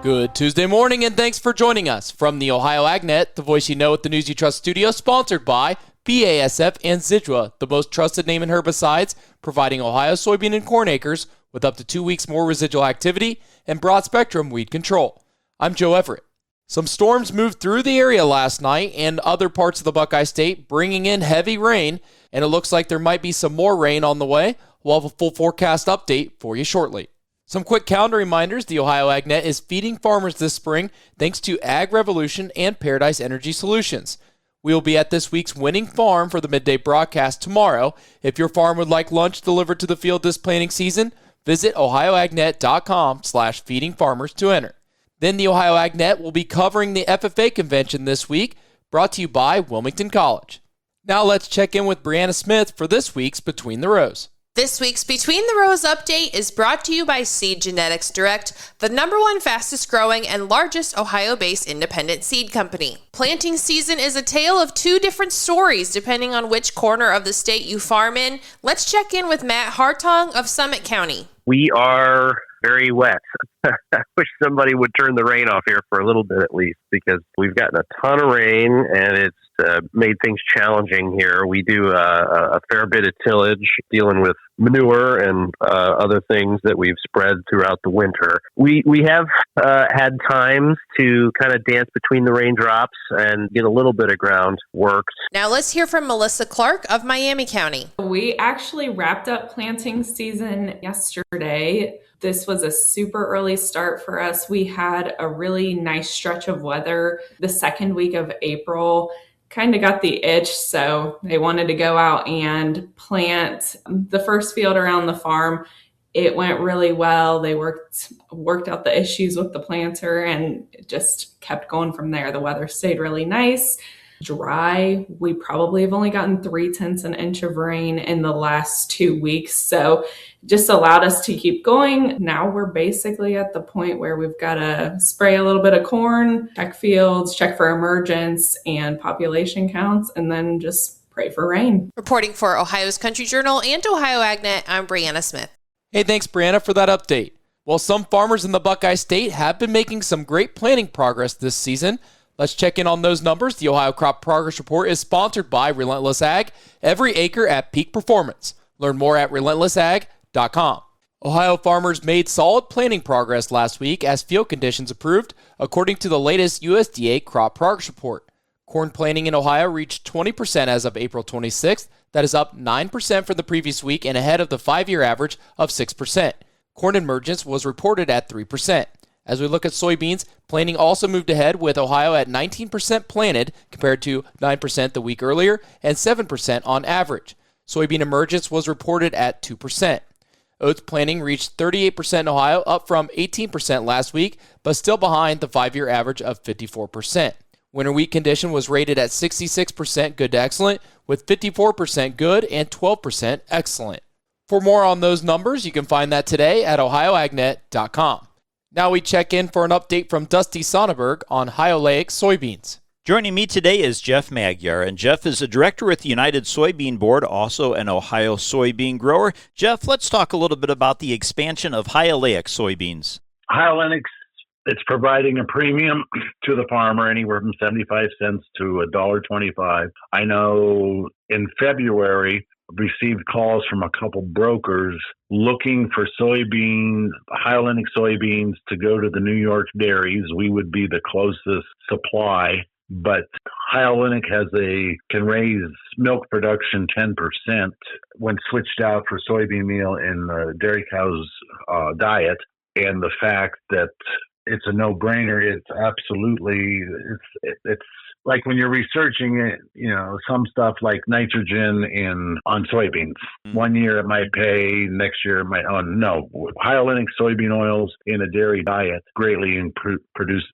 Good Tuesday morning, and thanks for joining us from the Ohio AgNet, the voice you know with the News You Trust studio, sponsored by BASF and Zidua, the most trusted name in herbicides, providing Ohio soybean and corn acres with up to 2 weeks more residual activity and broad-spectrum weed control. I'm Joe Everett. Some storms moved through the area last night and other parts of the Buckeye State, bringing in heavy rain, and it looks like there might be some more rain on the way. We'll have a full forecast update for you shortly. Some quick calendar reminders. The Ohio AgNet is feeding farmers this spring thanks to Ag Revolution and Paradise Energy Solutions. We will be at this week's Winning Farm for the midday broadcast tomorrow. If your farm would like lunch delivered to the field this planting season, visit ohioagnet.com/feedingfarmers to enter. Then the Ohio AgNet will be covering the FFA convention this week, brought to you by Wilmington College. Now let's check in with Brianna Smith for this week's Between the Rows. This week's Between the Rows update is brought to you by Seed Genetics Direct, the #1 fastest growing and largest Ohio-based independent seed company. Planting season is a tale of two different stories depending on which corner of the state you farm in. Let's check in with Matt Hartong of Summit County. We are very wet. I wish somebody would turn the rain off here for a little bit at least, because we've gotten a ton of rain and it's made things challenging here. We do a fair bit of tillage, dealing with manure and other things that we've spread throughout the winter. We have had times to kind of dance between the raindrops and get a little bit of ground worked. Now let's hear from Melissa Clark of Miami County. We actually wrapped up planting season yesterday. This was a super early start for us. We had a really nice stretch of weather the second week of April. Kind of got the itch, so they wanted to go out and plant the first field around the farm. It went really well. They worked out the issues with the planter and it just kept going from there. The weather stayed really nice, dry. We probably have only gotten 0.3 inches of rain in the last 2 weeks, so just allowed us to keep going. Now we're basically at the point where we've got to spray a little bit of corn, check fields, check for emergence and population counts, and then just pray for rain. Reporting for Ohio's Country Journal and Ohio AgNet, I'm Brianna Smith. Hey, thanks, Brianna, for that update. Well, some farmers in the Buckeye State have been making some great planting progress this season. Let's check in on those numbers. The Ohio Crop Progress Report is sponsored by Relentless Ag, every acre at peak performance. Learn more at relentlessag.com. Ohio farmers made solid planting progress last week as field conditions improved, according to the latest USDA Crop Progress Report. Corn planting in Ohio reached 20% as of April 26th. That is up 9% from the previous week and ahead of the 5-year average of 6%. Corn emergence was reported at 3%. As we look at soybeans, planting also moved ahead, with Ohio at 19% planted compared to 9% the week earlier and 7% on average. Soybean emergence was reported at 2%. Oats planting reached 38% in Ohio, up from 18% last week, but still behind the 5-year average of 54%. Winter wheat condition was rated at 66% good to excellent, with 54% good and 12% excellent. For more on those numbers, you can find that today at ohioagnet.com. Now we check in for an update from Dusty Sonnenberg on high oleic soybeans. Joining me today is Jeff Magyar, and Jeff is a director with the United Soybean Board, also an Ohio soybean grower. Jeff, let's talk a little bit about the expansion of high oleic soybeans. High oleic, it's providing a premium to the farmer anywhere from 75 cents to $1.25. I know in February, received calls from a couple brokers looking for soybeans, hyalinic soybeans, to go to the New York dairies. We would be the closest supply, but hyalinic can raise milk production 10% when switched out for soybean meal in the dairy cow's diet. And the fact that it's a no-brainer, it's like when you're researching it, some stuff like nitrogen on soybeans. One year it might pay, next year it might, hyalinic soybean oils in a dairy diet greatly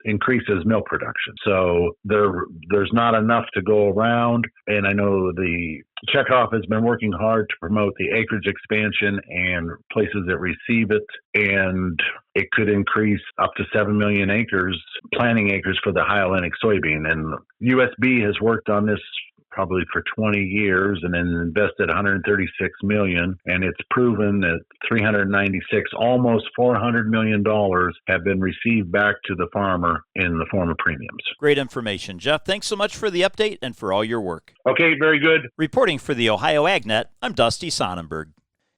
increases milk production. So there's not enough to go around. And I know the Checkoff has been working hard to promote the acreage expansion and places that receive it, and it could increase up to 7 million acres, planting acres for the hyalinic soybean. And USB has worked on this probably for 20 years and then invested $136 million. And it's proven that 396, almost $400 million have been received back to the farmer in the form of premiums. Great information, Jeff. Thanks so much for the update and for all your work. Okay, very good. Reporting for the Ohio AgNet, I'm Dusty Sonnenberg.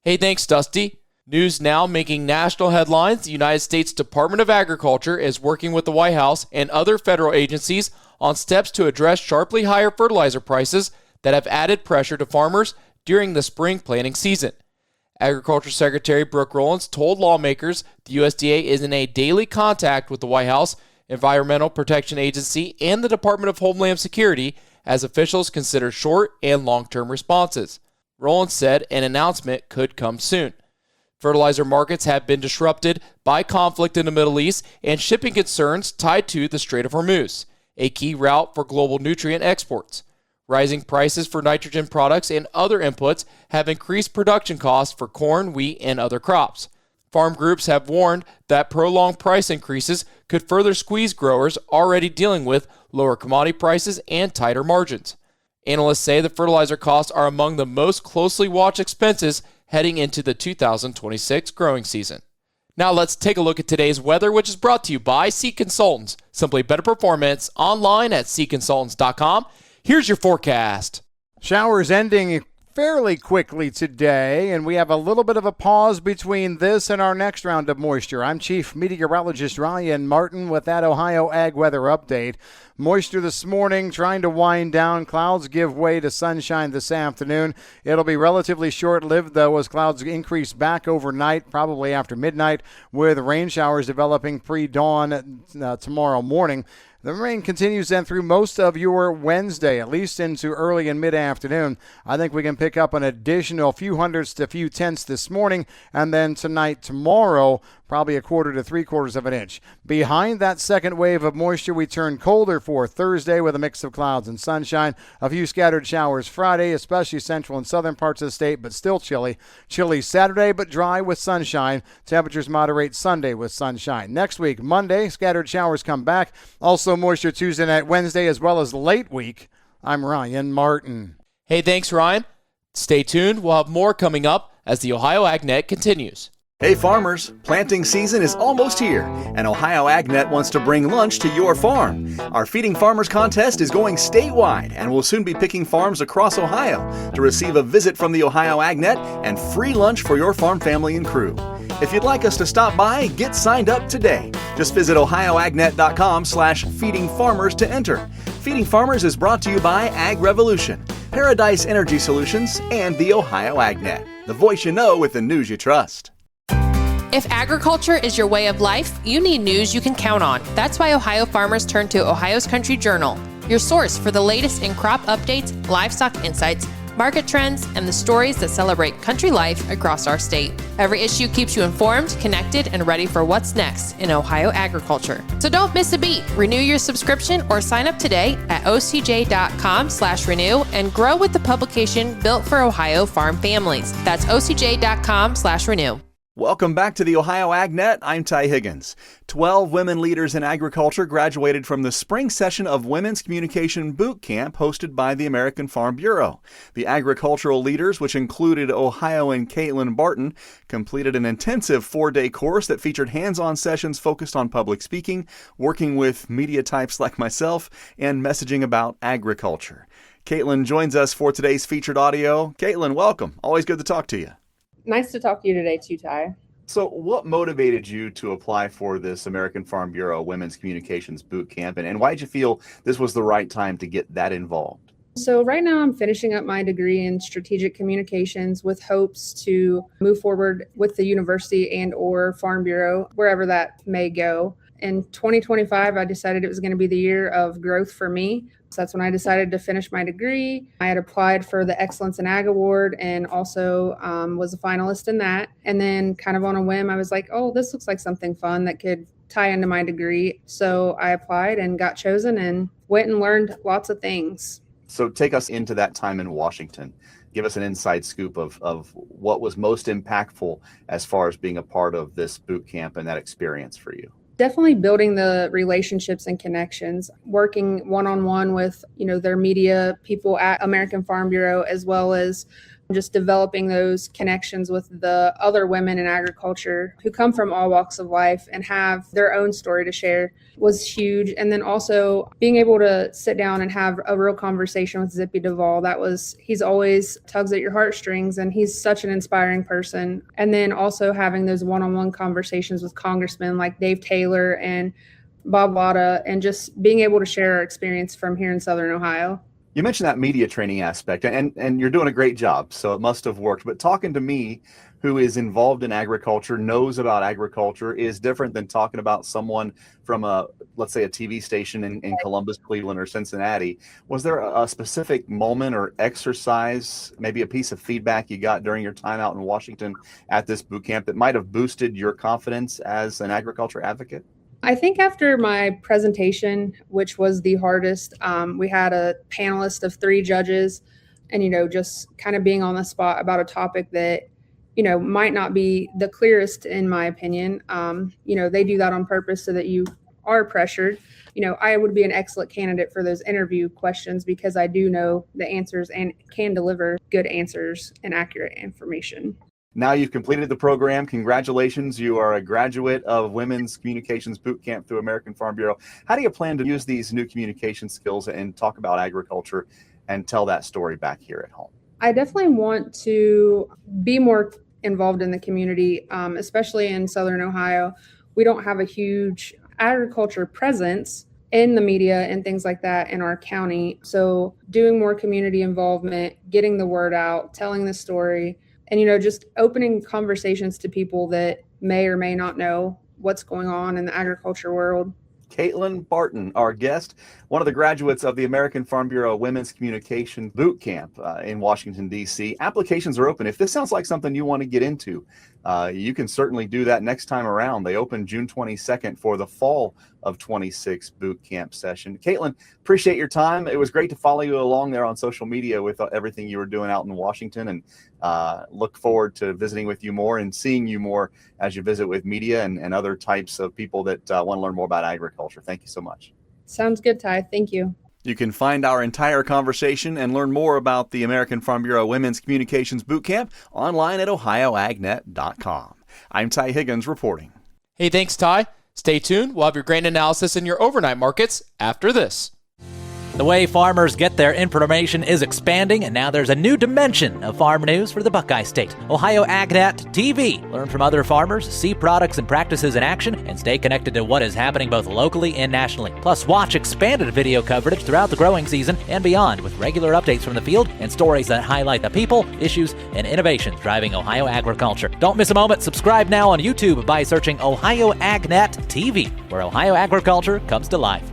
Hey, thanks, Dusty. News now making national headlines. The United States Department of Agriculture is working with the White House and other federal agencies on steps to address sharply higher fertilizer prices that have added pressure to farmers during the spring planting season. Agriculture Secretary Brooke Rollins told lawmakers the USDA is in a daily contact with the White House, Environmental Protection Agency, and the Department of Homeland Security as officials consider short and long-term responses. Rollins said an announcement could come soon. Fertilizer markets have been disrupted by conflict in the Middle East and shipping concerns tied to the Strait of Hormuz, a key route for global nutrient exports. Rising prices for nitrogen products and other inputs have increased production costs for corn, wheat, and other crops. Farm groups have warned that prolonged price increases could further squeeze growers already dealing with lower commodity prices and tighter margins. Analysts say the fertilizer costs are among the most closely watched expenses heading into the 2026 growing season. Now let's take a look at today's weather, which is brought to you by Seed Consultants. Simply better performance online at seedconsultants.com. Here's your forecast. Showers ending fairly quickly today, and we have a little bit of a pause between this and our next round of moisture. I'm Chief Meteorologist Ryan Martin with that Ohio Ag Weather Update. Moisture this morning trying to wind down. Clouds give way to sunshine this afternoon. It'll be relatively short-lived, though, as clouds increase back overnight, probably after midnight, with rain showers developing pre-dawn tomorrow morning. The rain continues then through most of your Wednesday, at least into early and mid-afternoon. I think we can pick up an additional few hundredths to few tenths this morning, and then tonight, tomorrow, probably a quarter to 3/4 of an inch. Behind that second wave of moisture, we turn colder for Thursday with a mix of clouds and sunshine. A few scattered showers Friday, especially central and southern parts of the state, but still chilly. Chilly Saturday, but dry with sunshine. Temperatures moderate Sunday with sunshine. Next week, Monday, scattered showers come back. Also moisture Tuesday night, Wednesday, as well as late week. I'm Ryan Martin. Hey, thanks, Ryan. Stay tuned. We'll have more coming up as the Ohio AgNet continues. Hey farmers, planting season is almost here, and Ohio AgNet wants to bring lunch to your farm. Our Feeding Farmers contest is going statewide, and we'll soon be picking farms across Ohio to receive a visit from the Ohio AgNet and free lunch for your farm family and crew. If you'd like us to stop by, get signed up today. Just visit ohioagnet.com/feedingfarmers to enter. Feeding Farmers is brought to you by Ag Revolution, Paradise Energy Solutions, and the Ohio AgNet. The voice you know with the news you trust. If agriculture is your way of life, you need news you can count on. That's why Ohio farmers turn to Ohio's Country Journal, your source for the latest in crop updates, livestock insights, market trends, and the stories that celebrate country life across our state. Every issue keeps you informed, connected, and ready for what's next in Ohio agriculture. So don't miss a beat. Renew your subscription or sign up today at ocj.com/renew and grow with the publication built for Ohio farm families. That's ocj.com/renew. Welcome back to the Ohio AgNet. I'm Ty Higgins. 12 women leaders in agriculture graduated from the spring session of Women's Communication Boot Camp hosted by the American Farm Bureau. The agricultural leaders, which included Ohioan Caitlin Barton, completed an intensive 4-day course that featured hands-on sessions focused on public speaking, working with media types like myself, and messaging about agriculture. Caitlin joins us for today's featured audio. Caitlin, welcome. Always good to talk to you. Nice to talk to you today too, Ty. So what motivated you to apply for this American Farm Bureau Women's Communications Boot Camp, and why did you feel this was the right time to get that involved? So right now I'm finishing up my degree in strategic communications with hopes to move forward with the university and or Farm Bureau, wherever that may go. In 2025, I decided it was going to be the year of growth for me. So that's when I decided to finish my degree. I had applied for the Excellence in Ag Award and also was a finalist in that. And then kind of on a whim, I was like, oh, this looks like something fun that could tie into my degree. So I applied and got chosen and went and learned lots of things. So take us into that time in Washington. Give us an inside scoop of what was most impactful as far as being a part of this boot camp and that experience for you. Definitely building the relationships and connections, working one-on-one with, their media people at American Farm Bureau, as well as just developing those connections with the other women in agriculture who come from all walks of life and have their own story to share was huge. And then also being able to sit down and have a real conversation with Zippy Duvall. He's always tugs at your heartstrings, and he's such an inspiring person. And then also having those one-on-one conversations with congressmen like Dave Taylor and Bob Latta, and just being able to share our experience from here in Southern Ohio. You mentioned that media training aspect, and you're doing a great job, so it must have worked. But talking to me, who is involved in agriculture, knows about agriculture, is different than talking about someone from let's say a TV station in Columbus, Cleveland, or Cincinnati. Was there a specific moment or exercise, maybe a piece of feedback you got during your time out in Washington at this boot camp that might have boosted your confidence as an agriculture advocate? I think after my presentation, which was the hardest, we had a panelist of 3 judges, and, just kind of being on the spot about a topic that, might not be the clearest in my opinion. They do that on purpose so that you are pressured. I would be an excellent candidate for those interview questions because I do know the answers and can deliver good answers and accurate information. Now you've completed the program. Congratulations. You are a graduate of Women's Communications Boot Camp through American Farm Bureau. How do you plan to use these new communication skills and talk about agriculture and tell that story back here at home? I definitely want to be more involved in the community, especially in Southern Ohio. We don't have a huge agriculture presence in the media and things like that in our county. So doing more community involvement, getting the word out, telling the story, and, just opening conversations to people that may or may not know what's going on in the agriculture world. Caitlin Barton, our guest, one of the graduates of the American Farm Bureau Women's Communication Boot Camp in Washington, D.C. Applications are open. If this sounds like something you want to get into, you can certainly do that next time around. They open June 22nd for the fall of 26 boot camp session. Caitlin, appreciate your time. It was great to follow you along there on social media with everything you were doing out in Washington, and look forward to visiting with you more and seeing you more as you visit with media and other types of people that want to learn more about agriculture. Thank you so much. Sounds good, Ty. Thank you. You can find our entire conversation and learn more about the American Farm Bureau Women's Communications Boot Camp online at ohioagnet.com. I'm Ty Higgins reporting. Hey, thanks, Ty. Stay tuned. We'll have your grain analysis in your overnight markets after this. The way farmers get their information is expanding, and now there's a new dimension of farm news for the Buckeye State. Ohio AgNet TV. Learn from other farmers, see products and practices in action, and stay connected to what is happening both locally and nationally. Plus, watch expanded video coverage throughout the growing season and beyond with regular updates from the field and stories that highlight the people, issues, and innovations driving Ohio agriculture. Don't miss a moment. Subscribe now on YouTube by searching Ohio AgNet TV, where Ohio agriculture comes to life.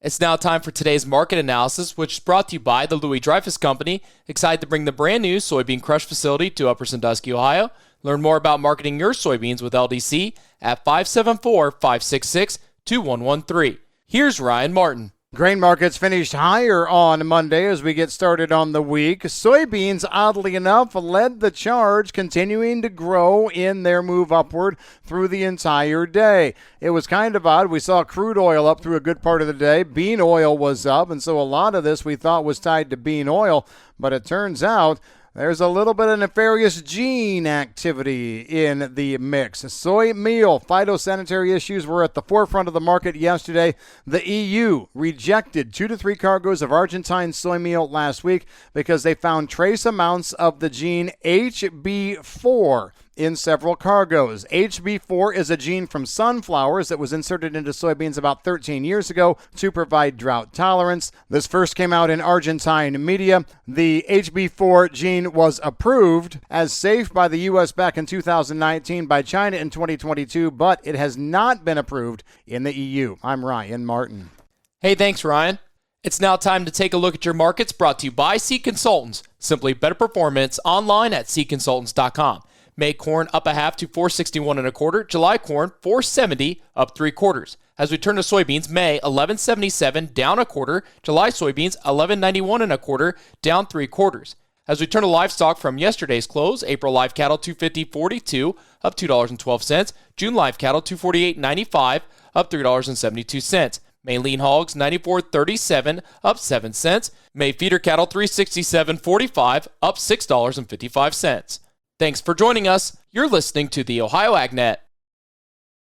It's now time for today's market analysis, which is brought to you by the Louis Dreyfus Company, excited to bring the brand new soybean crush facility to Upper Sandusky, Ohio. Learn more about marketing your soybeans with LDC at 574-566-2113. Here's Ryan Martin. Grain markets finished higher on Monday as we get started on the week. Soybeans, oddly enough, led the charge, continuing to grow in their move upward through the entire day. It was kind of odd. We saw crude oil up through a good part of the day. Bean oil was up, and so a lot of this we thought was tied to bean oil, but it turns out there's a little bit of nefarious gene activity in the mix. Soy meal phytosanitary issues were at the forefront of the market yesterday. The EU rejected 2 to 3 cargoes of Argentine soy meal last week because they found trace amounts of the gene HB4 in several cargoes. HB4 is a gene from sunflowers that was inserted into soybeans about 13 years ago to provide drought tolerance. This first came out in Argentine media. The HB4 gene was approved as safe by the U.S. back in 2019, by China in 2022, but it has not been approved in the EU. I'm Ryan Martin. Hey, thanks, Ryan. It's now time to take a look at your markets, brought to you by Seed Consultants. Simply better performance online at seedconsultants.com. May corn up a half to 461 1/4. July corn 470 up 3/4. As we turn to soybeans, May 1177 down 1/4. July soybeans 1191 1/4 down 3/4. As we turn to livestock from yesterday's close, April live cattle $250.42, up $2.12. June live cattle $248.95, up $3.72. May lean hogs $94.37, up 7 cents. May feeder cattle $367.45, up $6.55. Thanks for joining us. You're listening to the Ohio AgNet.